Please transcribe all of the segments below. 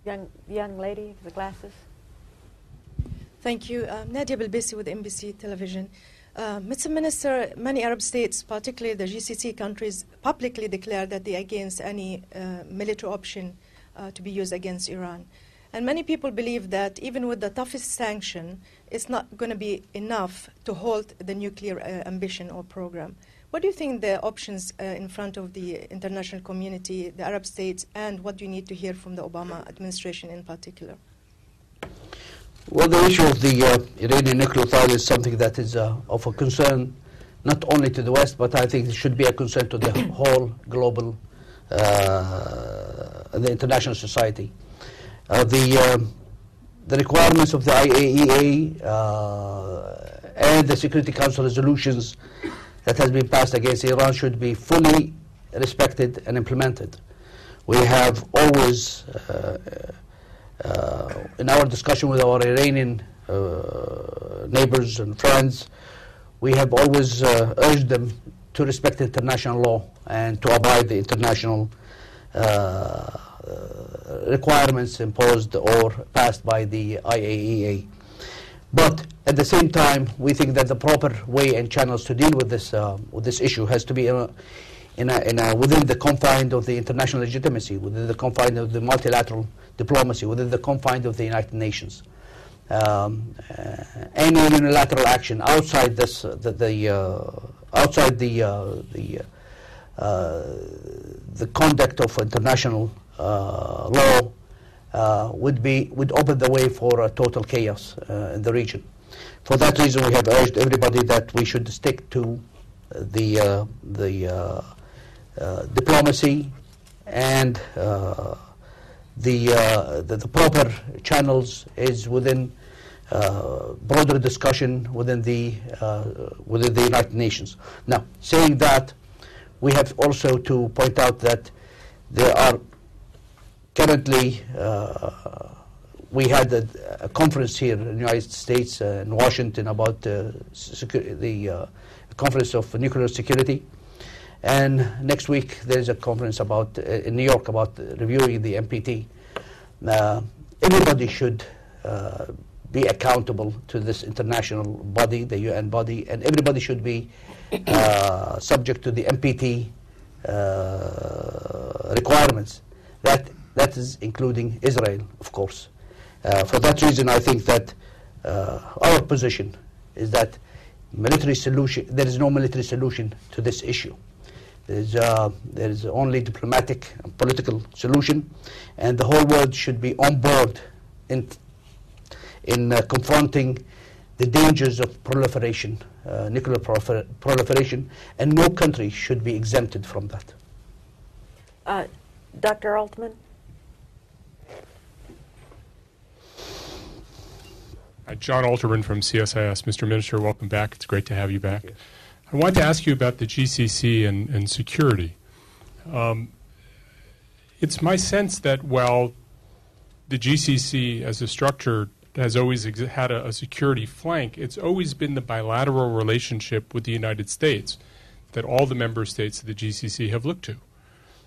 Young lady with the glasses. Thank you. Nadia Belbisi with NBC Television. Mr. Minister, many Arab states, particularly the GCC countries, publicly declared that they are against any military option to be used against Iran. And many people believe that even with the toughest sanction, it's not going to be enough to halt the nuclear ambition or program. What do you think the options in front of the international community, the Arab states, and what do you need to hear from the Obama administration in particular? Well, the issue of the Iranian nuclear threat is something that is of a concern not only to the West, but I think it should be a concern to the whole global, the international society. The requirements of the IAEA and the Security Council resolutions that has been passed against Iran should be fully respected and implemented. We have always, in our discussion with our Iranian neighbors and friends, we have always urged them to respect international law and to abide the international requirements imposed or passed by the IAEA. But at the same time, we think that the proper way and channels to deal with this issue has to be within the confines of the international legitimacy, within the confines of the multilateral diplomacy, within the confines of the United Nations. Any unilateral action outside this, outside the conduct of international law would open the way for total chaos in the region. For that reason, we have urged everybody that we should stick to the diplomacy and the proper channels is within broader discussion within the United Nations. Now, saying that, we have also to point out that there are currently, we had a conference here in the United States, in Washington, about the Conference of Nuclear Security. And next week there is a conference in New York about reviewing the NPT. Everybody should be accountable to this international body, the UN body, and everybody should be subject to the NPT requirements. That is including Israel, of course. For that reason, I think that our position is that there is no military solution to this issue. There is only diplomatic and political solution, and the whole world should be on board in confronting the dangers of proliferation, nuclear proliferation, and no country should be exempted from that. Dr. Altman? John Alterman from CSIS. Mr. Minister, welcome back. It's great to have you back. I wanted to ask you about the GCC and security. It's my sense that while the GCC as a structure has always had a security flank, it's always been the bilateral relationship with the United States that all the member states of the GCC have looked to.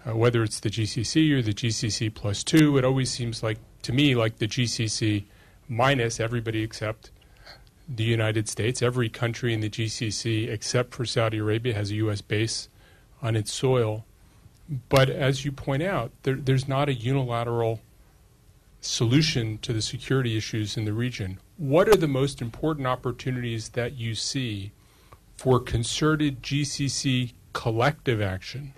Whether it's the GCC or the GCC plus 2, it always seems like, to me, like the GCC minus everybody except the United States. Every country in the GCC except for Saudi Arabia has a U.S. base on its soil. But as you point out, there's not a unilateral solution to the security issues in the region. What are the most important opportunities that you see for concerted GCC collective action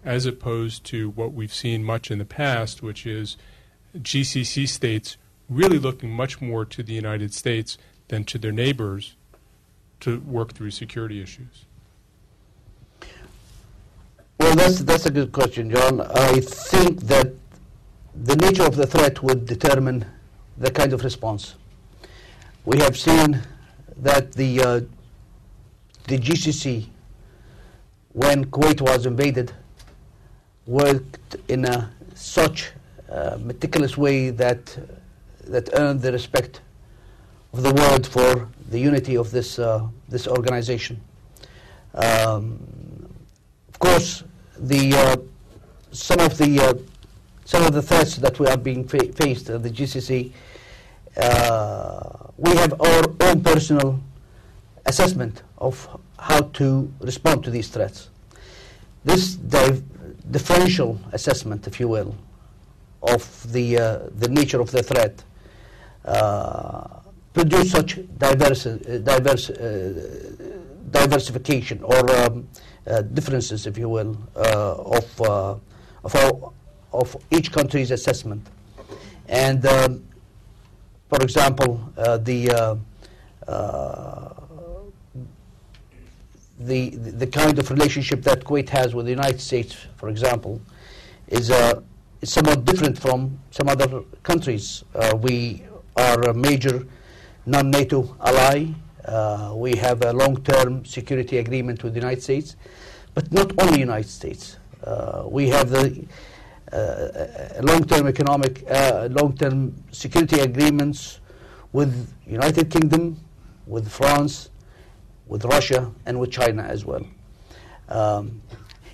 as opposed to what we've seen much in the past, which is GCC states really looking much more to the United States than to their neighbors to work through security issues? Well, that's a good question, John. I think that the nature of the threat would determine the kind of response. We have seen that the GCC, when Kuwait was invaded, worked in such meticulous way that earned the respect of the world for the unity of this organization. Of course, some of the some of the threats that we are being faced at the GCC, we have our own personal assessment of how to respond to these threats. This differential assessment, if you will, of the nature of the threat produce such diversification or differences, if you will, of each country's assessment. And for example, the kind of relationship that Kuwait has with the United States, for example, is somewhat different from some other countries. We are a major non-NATO ally. We have a long-term security agreement with the United States, but not only the United States. We have the long-term economic, long-term security agreements with United Kingdom, with France, with Russia, and with China as well.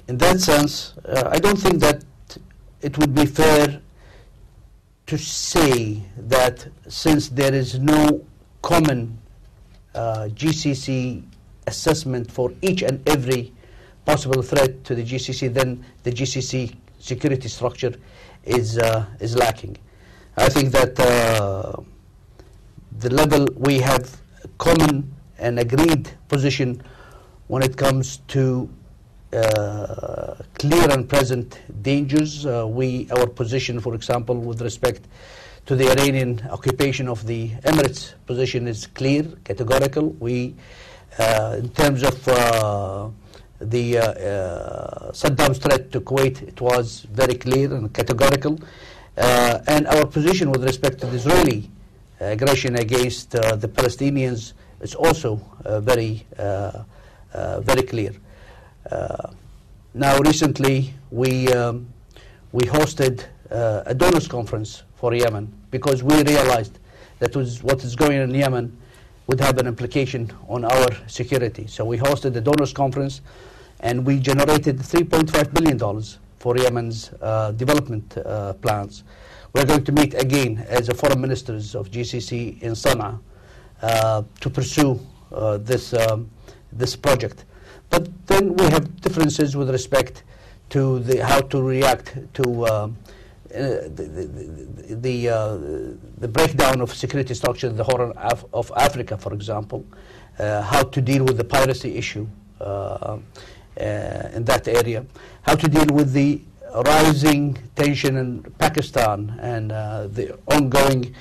In that sense, I don't think that it would be fair to say that since there is no common GCC assessment for each and every possible threat to the GCC, then the GCC security structure is lacking. I think that the level we have common and agreed position when it comes to clear and present dangers. Our position, for example, with respect to the Iranian occupation of the Emirates position is clear, categorical. We, in terms of the Saddam's threat to Kuwait, it was very clear and categorical. And our position with respect to the Israeli aggression against the Palestinians is also very clear. Now, recently, we hosted a donors conference for Yemen because we realized that what is going on in Yemen would have an implication on our security. So we hosted a donors conference, and we generated $3.5 billion for Yemen's development plans. We're going to meet again as a foreign ministers of GCC in Sana'a to pursue this project. But then we have differences with respect to how to react to the breakdown of security structure in the Horn of Africa, for example, how to deal with the piracy issue in that area, how to deal with the rising tension in Pakistan and the ongoing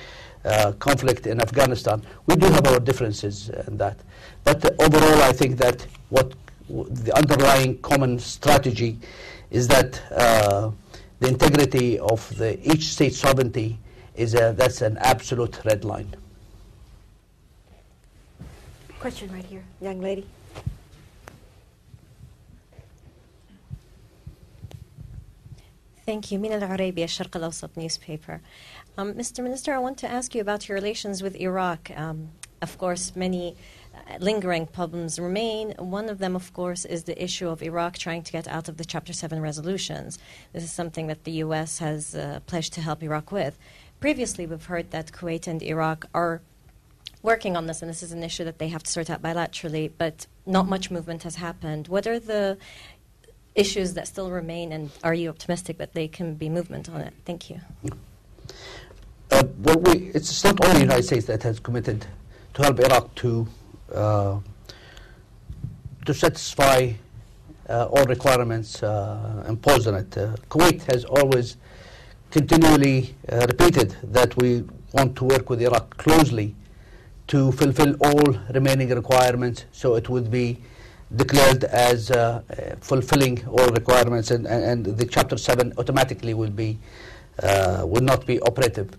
conflict in Afghanistan. We do have our differences in that. But overall, I think that what the underlying common strategy is that the integrity of each state's sovereignty that's an absolute red line. Question right here, young lady. Thank you. Mina Al-Arabia, الشرق الأوسط newspaper. Mr. Minister, I want to ask you about your relations with Iraq. Of course, many lingering problems remain. One of them, of course, is the issue of Iraq trying to get out of the Chapter 7 resolutions. This is something that the U.S. has pledged to help Iraq with. Previously, we've heard that Kuwait and Iraq are working on this, and this is an issue that they have to sort out bilaterally, but not much movement has happened. What are the issues that still remain, and are you optimistic that there can be movement on it? Thank you. Well, it's not only the United States that has committed to help Iraq to satisfy all requirements imposed on it. Kuwait has always continually repeated that we want to work with Iraq closely to fulfill all remaining requirements, so it would be declared as fulfilling all requirements, and the Chapter 7 automatically will not be operative.